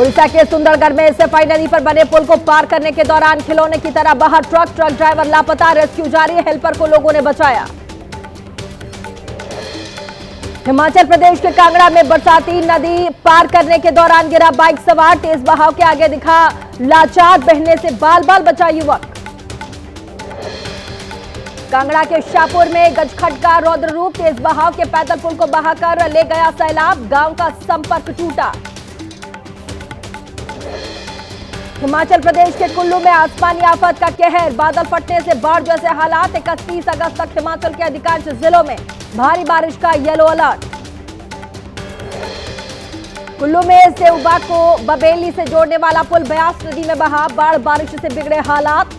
उड़ीसा के सुंदरगढ़ में सफाई नदी पर बने पुल को पार करने के दौरान खिलौने की तरह बाहर ट्रक ड्राइवर लापता, रेस्क्यू जारी, हेल्पर को लोगों ने बचाया। हिमाचल प्रदेश के कांगड़ा में बरसाती नदी पार करने के दौरान गिरा बाइक सवार, तेज बहाव के आगे दिखा लाचार, बहने से बाल बाल बचा युवक। कांगड़ा के शाहपुर में गजखट का रौद्र रूप, तेज बहाव के पैदल पुल को बहाकर ले गया सैलाब, गांव का संपर्क टूटा। हिमाचल प्रदेश के कुल्लू में आसमानी आफत का कहर, बादल फटने से बाढ़ जैसे हालात। 31 अगस्त तक हिमाचल के अधिकांश जिलों में भारी बारिश का येलो अलर्ट। कुल्लू में सेउबा को बबेली से जोड़ने वाला पुल ब्यास नदी में बहा, बाढ़ बारिश से बिगड़े हालात।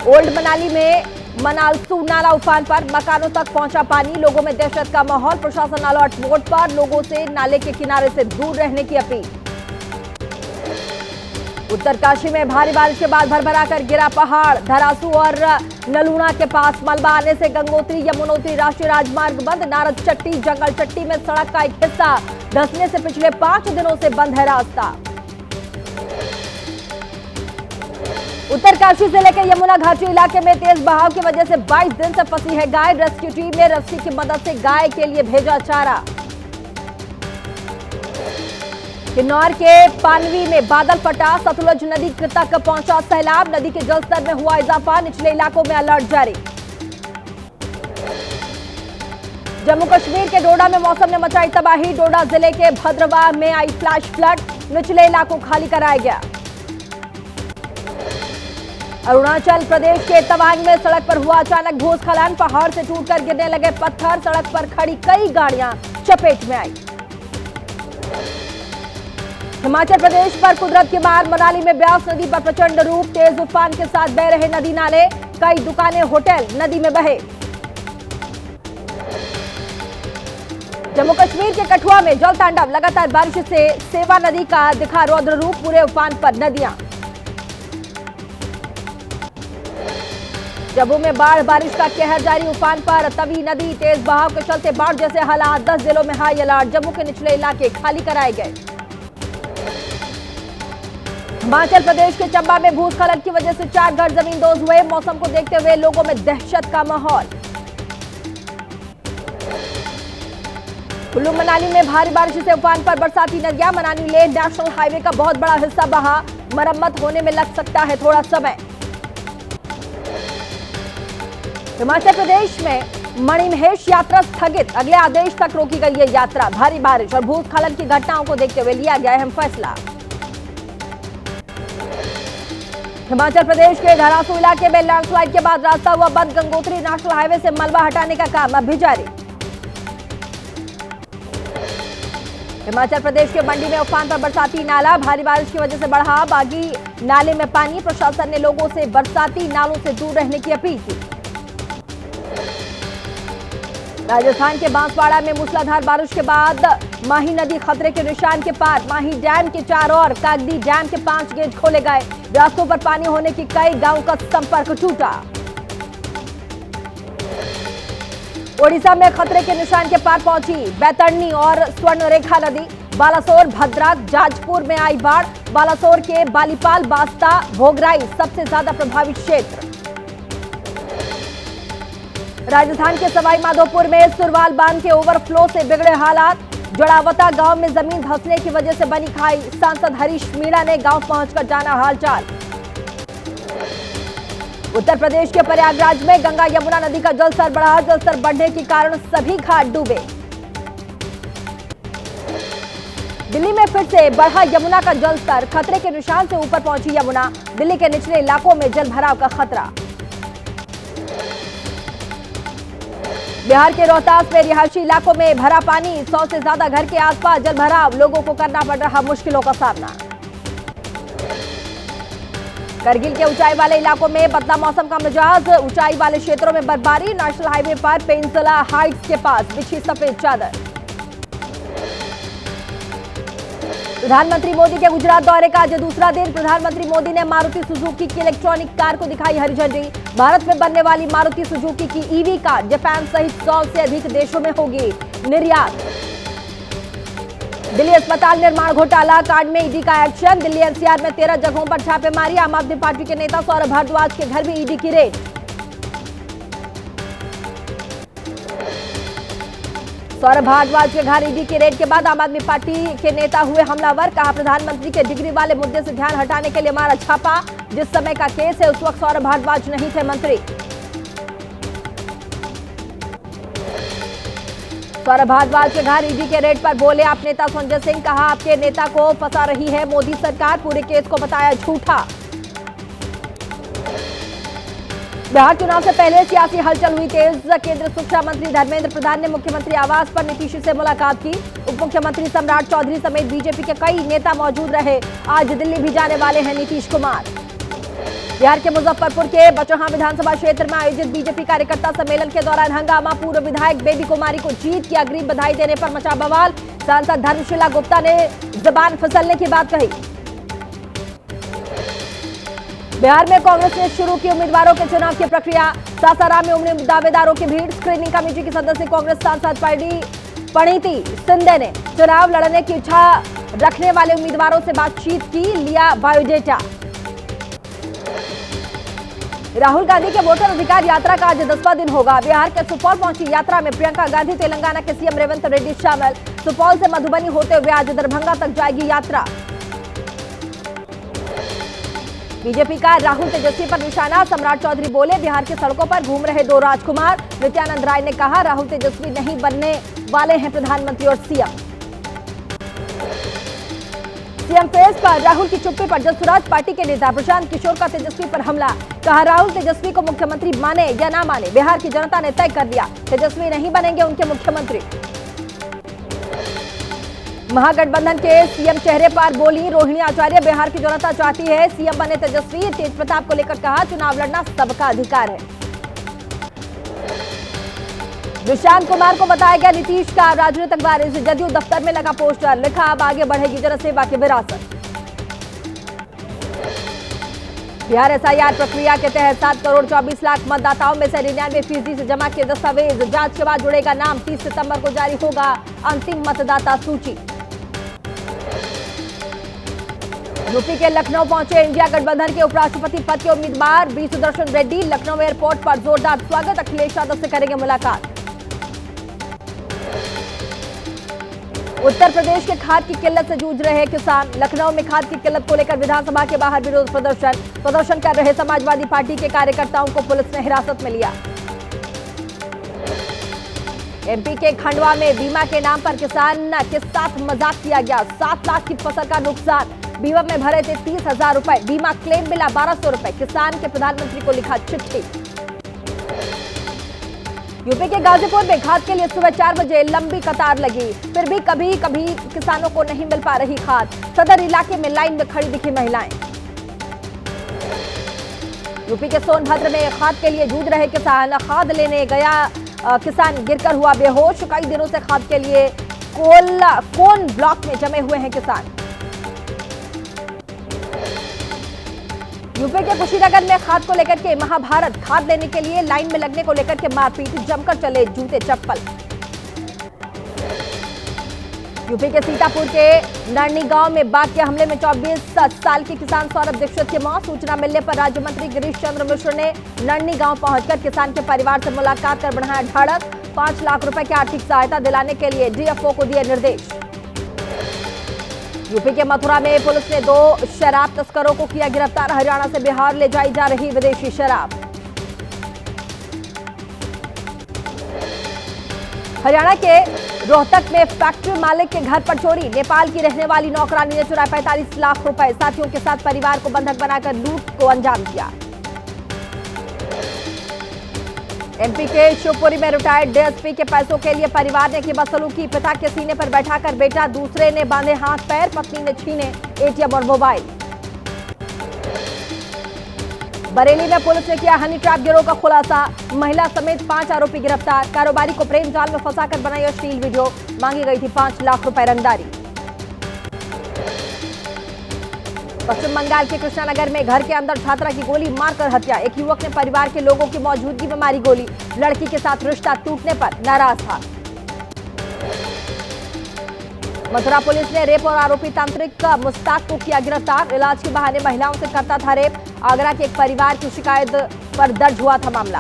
ओल्ड मनाली में मनालसू नाला उफान पर, मकानों तक पहुंचा पानी, लोगों में दहशत का माहौल। प्रशासन अलर्ट मोड पर, लोगों से नाले के किनारे से दूर रहने की अपील। उत्तरकाशी में भारी बारिश के बाद भरभरा कर गिरा पहाड़, धरासू और नलूना के पास मलबा आने से गंगोत्री यमुनोत्री राष्ट्रीय राजमार्ग बंद। नारद चट्टी जंगल चट्टी में सड़क का एक हिस्सा धंसने से पिछले 5 दिनों से बंद है रास्ता। उत्तरकाशी जिले के यमुना घाटी इलाके में तेज बहाव की वजह से 22 दिन से फंसी है गाय, रेस्क्यू टीम ने रस्सी की मदद से गाय के लिए भेजा चारा। किन्नौर के पानवी में बादल फटा, सतलुज नदी तक पहुंचा सैलाब, नदी के जलस्तर में हुआ इजाफा, निचले इलाकों में अलर्ट जारी। जम्मू कश्मीर के डोडा में मौसम ने मचाई तबाही, डोडा जिले के भद्रवाह में आई फ्लैश फ्लड, निचले इलाकों खाली कराया गया। अरुणाचल प्रदेश के तवांग में सड़क पर हुआ अचानक भूस्खलन, पहाड़ से टूटकर गिरने लगे पत्थर, सड़क पर खड़ी कई गाड़ियां चपेट में आई। हिमाचल प्रदेश पर कुदरत की मार, मनाली में ब्यास नदी पर प्रचंड रूप, तेज उफान के साथ बह रहे नदी नाले, कई दुकानें होटल नदी में बहे। जम्मू कश्मीर के कठुआ में जल तांडव, लगातार बारिश से सेवा नदी का दिखा रौद्र रूप, पूरे उफान पर नदियां। जम्मू में बाढ़ बारिश का कहर जारी, उफान पर तवी नदी, तेज बहाव के चलते बाढ़ जैसे हालात, 10 जिलों में हाई अलर्ट, जम्मू के निचले इलाके खाली कराए गए। हिमाचल प्रदेश के चंबा में भूस्खलन की वजह से 4 घर जमींदोज हुए, मौसम को देखते हुए लोगों में दहशत का माहौल। कुल्लू मनाली में भारी बारिश से उफान पर बरसाती नदियां, मनाली लेह नेशनल हाईवे का बहुत बड़ा हिस्सा बहा, मरम्मत होने में लग सकता है थोड़ा समय। हिमाचल प्रदेश में मणिमहेश यात्रा स्थगित, अगले आदेश तक रोकी गई है यात्रा, भारी बारिश और भूस्खलन की घटनाओं को देखते हुए लिया गया अहम फैसला। हिमाचल प्रदेश के धरासू इलाके में लैंडस्लाइड के बाद रास्ता हुआ बंद, गंगोत्री नेशनल हाईवे से मलबा हटाने का काम अब भी जारी। हिमाचल प्रदेश के मंडी में उफान पर बरसाती नाला, भारी बारिश की वजह से बढ़ा बागी नाले में पानी, प्रशासन ने लोगों से बरसाती नालों से दूर रहने की अपील की। राजस्थान के बांसवाड़ा में मूसलाधार बारिश के बाद माही नदी खतरे के निशान के पार, माही डैम के 4 और कागदी डैम के 5 गेट खोले गए, रास्तों पर पानी होने की कई गांवों का संपर्क टूटा। ओडिशा में खतरे के निशान के पार पहुंची बैतरणी और स्वर्णरेखा नदी, बालासोर, भद्रक, जाजपुर में आई बाढ़, बालासोर के बालीपाल, बास्ता, भोगराई सबसे ज्यादा प्रभावित क्षेत्र। राजस्थान के सवाई माधोपुर में सुरवाल बांध के ओवरफ्लो से बिगड़े हालात, जड़ावता गांव में जमीन धंसने की वजह से बनी खाई, सांसद हरीश मीणा ने गांव पहुंचकर जाना हालचाल। उत्तर प्रदेश के प्रयागराज में गंगा यमुना नदी का जलस्तर बढ़ा, जलस्तर बढ़ने के कारण सभी घाट डूबे। दिल्ली में फिर से बढ़ा यमुना का जलस्तर, खतरे के निशान से ऊपर पहुंची यमुना, दिल्ली के निचले इलाकों में जलभराव का खतरा। बिहार के रोहतास में रिहायशी इलाकों में भरा पानी, 100 से ज्यादा घर के आसपास जलभराव, लोगों को करना पड़ रहा मुश्किलों का सामना। करगिल के ऊंचाई वाले इलाकों में बदला मौसम का मिजाज, ऊंचाई वाले क्षेत्रों में बर्फबारी, नेशनल हाईवे पर पेंसिला हाइट्स के पास बिछी सफेद चादर। प्रधानमंत्री मोदी के गुजरात दौरे का आज दूसरा दिन, प्रधानमंत्री मोदी ने मारुति सुजुकी की इलेक्ट्रॉनिक कार को दिखाई हरी झंडी। भारत में बनने वाली मारुति सुजुकी की ईवी कार जापान सहित 100 से अधिक देशों में होगी। निर्यात। दिल्ली अस्पताल निर्माण घोटाला कांड में ईडी का एक्शन। दिल्ली एनसीआर में 13 जगहों पर छापेमारी। आम आदमी पार्टी के नेता सौरभ भारद्वाज के घर भी ईडी की रेड। सौरभ भारद्वाज के घर ईडी की रेड के बाद आम आदमी पार्टी के नेता हुए हमलावर। कहा प्रधानमंत्री के डिग्री वाले मुद्दे से ध्यान हटाने के लिए मारा छापा। जिस समय का केस है उस वक्त सौरभ भारद्वाज नहीं थे मंत्री। सौरभ भारद्वाज के घर ईडी के रेड पर बोले आप नेता संजय सिंह। कहा आपके नेता को फंसा रही है मोदी सरकार। पूरे केस को बताया झूठा। बिहार चुनाव से पहले सियासी हलचल हुई तेज। केंद्रीय शिक्षा मंत्री धर्मेंद्र प्रधान ने मुख्यमंत्री आवास पर नीतीश से मुलाकात की। उप मुख्यमंत्री सम्राट चौधरी समेत बीजेपी के कई नेता मौजूद रहे। आज दिल्ली भी जाने वाले हैं नीतीश कुमार। बिहार के मुजफ्फरपुर के बचौहा विधानसभा क्षेत्र में आयोजित बीजेपी कार्यकर्ता सम्मेलन के दौरान हंगामा। पूर्व विधायक बेबी कुमारी को जीत की अग्रिम बधाई देने पर मचा बवाल। सांसद धर्मशिला गुप्ता ने जबान फिसलने की बात कही। बिहार में कांग्रेस ने शुरू की उम्मीदवारों के चुनाव की प्रक्रिया। सासाराम में उमड़ी दावेदारों की भीड़। स्क्रीनिंग कमेटी की सदस्य कांग्रेस सांसद परिणीति शिंदे ने चुनाव लड़ने की इच्छा रखने वाले उम्मीदवारों से बातचीत की। लिया बायोडेटा। राहुल गांधी के वोटर अधिकार यात्रा का आज 10वां दिन होगा। बिहार के सुपौल पहुंची यात्रा में प्रियंका गांधी, तेलंगाना के सीएम रेवंत रेड्डी शामिल। सुपौल से मधुबनी होते हुए आज दरभंगा तक जाएगी यात्रा। बीजेपी का राहुल तेजस्वी पर निशाना। सम्राट चौधरी बोले बिहार की सड़कों पर घूम रहे दो राजकुमार। नित्यानंद राय ने कहा राहुल तेजस्वी नहीं बनने वाले हैं प्रधानमंत्री और सीएम। सीएम फेस पर राहुल की चुप्पी पर जसराज पार्टी के नेता प्रशांत किशोर का तेजस्वी पर हमला। कहा राहुल तेजस्वी को मुख्यमंत्री माने या ना माने बिहार की जनता ने तय कर लिया। तेजस्वी नहीं बनेंगे उनके मुख्यमंत्री। महागठबंधन के सीएम चेहरे पर बोली रोहिणी आचार्य बिहार की जनता चाहती है सीएम बने तेजस्वी। तेज प्रताप को लेकर कहा चुनाव लड़ना सबका अधिकार है। विशांत कुमार को बताया गया नीतीश का राजनीतिक वारिस। जदयू दफ्तर में लगा पोस्टर। लिखा अब आगे बढ़ेगी जनसेवा की विरासत। बिहार एसआईआर प्रक्रिया के तहत 7 करोड़ 24 लाख मतदाताओं में से 99% से जमा किए दस्तावेज। जांच के बाद जुड़ेगा नाम। 30 सितंबर को जारी होगा अंतिम मतदाता सूची। यूपी के लखनऊ पहुंचे इंडिया गठबंधन के उपराष्ट्रपति पद के उम्मीदवार बी सुदर्शन रेड्डी। लखनऊ एयरपोर्ट पर जोरदार स्वागत। अखिलेश यादव से करेंगे मुलाकात। उत्तर प्रदेश के खाद की किल्लत से जूझ रहे किसान। लखनऊ में खाद की किल्लत को लेकर विधानसभा के बाहर विरोध प्रदर्शन कर रहे समाजवादी पार्टी के कार्यकर्ताओं को पुलिस ने हिरासत में लिया। एमपी के खंडवा में बीमा के नाम पर किसान के साथ मजाक किया गया। 7 लाख की फसल का नुकसान। बीमा में भरे थे 30,000 रुपए। बीमा क्लेम मिला 1200 रुपए। किसान के प्रधानमंत्री को लिखा चिट्ठी। यूपी के गाजीपुर में खाद के लिए सुबह 4 बजे लंबी कतार लगी। फिर भी कभी कभी किसानों को नहीं मिल पा रही खाद। सदर इलाके में लाइन में खड़ी दिखी महिलाएं। यूपी के सोनभद्र में खाद के लिए जूझ रहे किसान। खाद लेने गया किसान गिरकर हुआ बेहोश। कई दिनों से खाद के लिए कोन ब्लॉक में जमे हुए हैं किसान। यूपी के कुशीनगर में खाद को लेकर के महाभारत। खाद लेने के लिए लाइन में लगने को लेकर के मारपीट। जमकर चले जूते चप्पल। यूपी के सीतापुर के नरनी गांव में बाघ के हमले में 24 साल के किसान सौरभ दीक्षित की मौत। सूचना मिलने पर राज्य मंत्री गिरीश चंद्र मिश्र ने नरनी गांव पहुंचकर किसान के परिवार से मुलाकात कर बढ़ाया ढाढ़स। 5 लाख रुपए की आर्थिक सहायता दिलाने के लिए डीएफओ को दिए निर्देश। यूपी के मथुरा में पुलिस ने 2 शराब तस्करों को किया गिरफ्तार। हरियाणा से बिहार ले जाई जा रही विदेशी शराब। हरियाणा के रोहतक में फैक्ट्री मालिक के घर पर चोरी। नेपाल की रहने वाली नौकरानी ने चुराए 45 लाख रुपए। साथियों के साथ परिवार को बंधक बनाकर लूट को अंजाम दिया। एमपी के शिवपुरी में रिटायर्ड डीएसपी के पैसों के लिए परिवार ने की बदसलूकी। पिता के सीने पर बैठाकर बेटा, दूसरे ने बांधे हाथ पैर। पत्नी ने छीने एटीएम और मोबाइल। बरेली में पुलिस ने किया हनी ट्रैप गिरोह का खुलासा। महिला समेत 5 आरोपी गिरफ्तार। कारोबारी को प्रेम जाल में फंसाकर बनाई अश्लील वीडियो। मांगी गई थी 5 लाख रुपए रंगदारी। पश्चिम बंगाल के कृष्णानगर में घर के अंदर छात्रा की गोली मारकर हत्या। एक युवक ने परिवार के लोगों की मौजूदगी में मारी गोली। लड़की के साथ रिश्ता टूटने पर नाराज था। मथुरा पुलिस ने रेप और आरोपी तांत्रिक मुश्ताक को किया गिरफ्तार। इलाज के बहाने महिलाओं से करता था रेप। आगरा के एक परिवार की शिकायत पर दर्ज हुआ था मामला।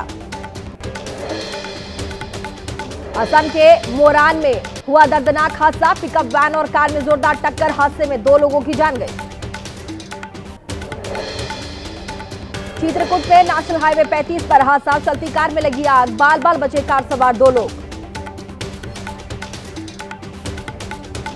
असम के मोरान में हुआ दर्दनाक हादसा। पिकअप वैन और कार में जोरदार टक्कर। हादसे में 2 लोगों की जान गई। चित्रकूट में नेशनल हाईवे 35 पर हादसा। चलती कार में लगी आग। बाल बाल बचे कार सवार 2 लोग।